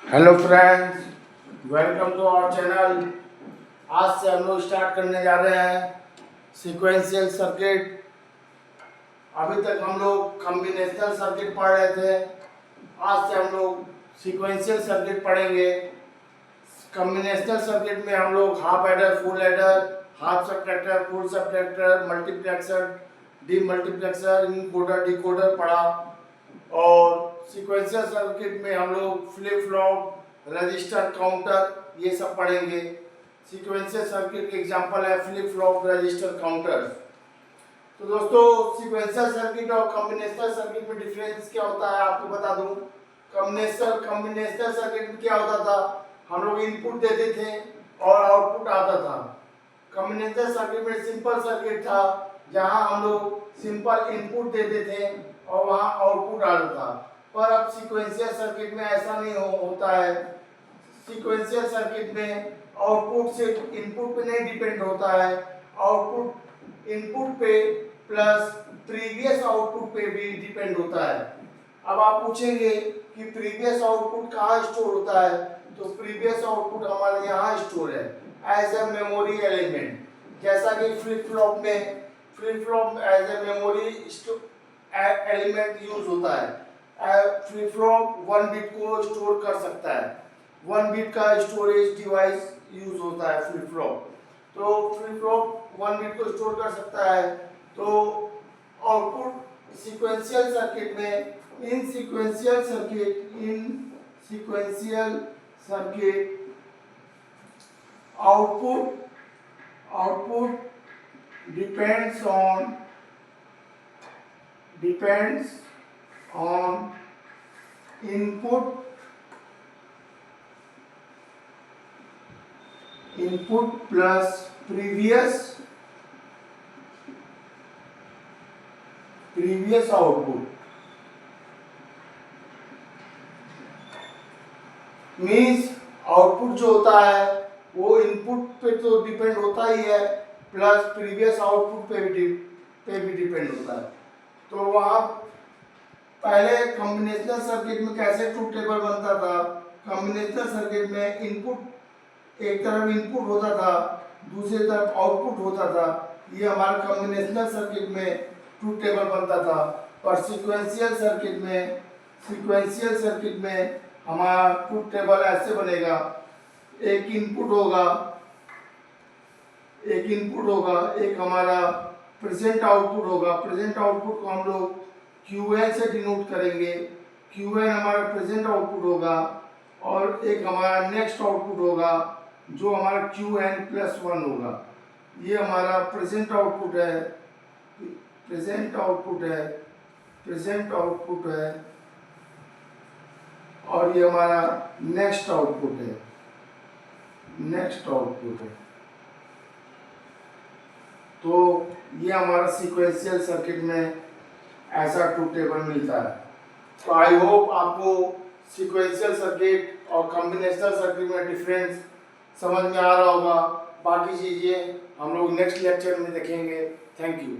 Hello friends, welcome to our channel. आज से हम लोग स्टार्ट करने जा रहे हैं सीक्वेंशियल सर्किट। अभी तक हम लोग कॉम्बिनेशनल सर्किट पढ़ रहे थे। आज से हम लोग सीक्वेंशियल सर्किट पढ़ेंगे। कॉम्बिनेशनल सर्किट में हम लोग half adder, full adder, half subtractor, full subtractor, multiplexer, demultiplexer, encoder, decoder पढ़ा। और सीक्वेंशियल सर्किट में हम लोग फ्लिप फ्लॉप, रजिस्टर, काउंटर ये सब पढ़ेंगे। सीक्वेंशियल सर्किट के एग्जांपल है फ्लिप फ्लॉप, रजिस्टर, काउंटर। तो दोस्तों, सीक्वेंशियल सर्किट और कॉम्बिनेशनल सर्किट में डिफरेंस क्या होता है आपको बता दूं। कॉम्बिनेशनल सर्किट में क्या होता था, हम लोग इनपुट देते थे और आउटपुट आता था। कॉम्बिनेशनल सर्किट में सिंपल सर्किट था, जहां हम लोग सिंपल इनपुट देते थे और वहां आउटपुट आता था। पर अब सीक्वेंशियल सर्किट में ऐसा नहीं होता है। सीक्वेंशियल सर्किट में आउटपुट सिर्फ इनपुट पे नहीं डिपेंड होता है, आउटपुट इनपुट पे प्लस प्रीवियस आउटपुट पे भी डिपेंड होता है। अब आप पूछेंगे कि प्रीवियस आउटपुट कहाँ स्टोर होता है, तो प्रीवियस आउटपुट हमारे यहाँ स्टोर है एज ए मेमोरी एलिमेंट। जैसा कि फ्लिप फ्लॉप में as a memory element use होता है। फ्लिप फ्लॉप 1 बिट को स्टोर कर सकता है, 1 बिट का स्टोरेज डिवाइस यूज होता है फ्लिप फ्लॉप। तो फ्लिप फ्लॉप 1 बिट को स्टोर कर सकता है। तो आउटपुट सीक्वेंशियल सर्किट में, इन sequential circuit output depends on input plus previous output। Means output जो होता है वो इनपुट पे तो डिपेंड होता ही है, प्लस प्रीवियस आउटपुट पे भी डिपेंड होता है। तो वहाँ पहले कॉम्बिनेशनल सर्किट में कैसे ट्रूथ टेबल बनता था। कॉम्बिनेशनल सर्किट में इनपुट, एक तरफ इनपुट होता था, दूसरी तरफ आउटपुट होता था। ये हमारा कॉम्बिनेशनल सर्किट में ट्रूथ टेबल बनता था। और सीक्वेंशियल सर्किट में हमारा ट्रूथ टेबल ऐसे बनेगा। एक इनपुट होगा, एक हमारा प्रेजेंट आउटपुट होगा। प्रेजेंट आउटपुट को हम लोग QN से डिनोट करेंगे। QN हमारा प्रेजेंट आउटपुट होगा। और एक हमारा नेक्स्ट आउटपुट होगा जो हमारा QN+1 होगा। ये हमारा प्रेजेंट आउटपुट है और ये हमारा नेक्स्ट आउटपुट है। तो ये हमारा सीक्वेंशियल सर्किट में ऐसा ट्रूथ टेबल मिलता है। तो आई होप आपको सीक्वेंशियल सर्किट और कॉम्बिनेशनल सर्किट में डिफरेंस समझ में आ रहा होगा। बाकी चीज़ें हम लोग नेक्स्ट लेक्चर में देखेंगे। Thank you.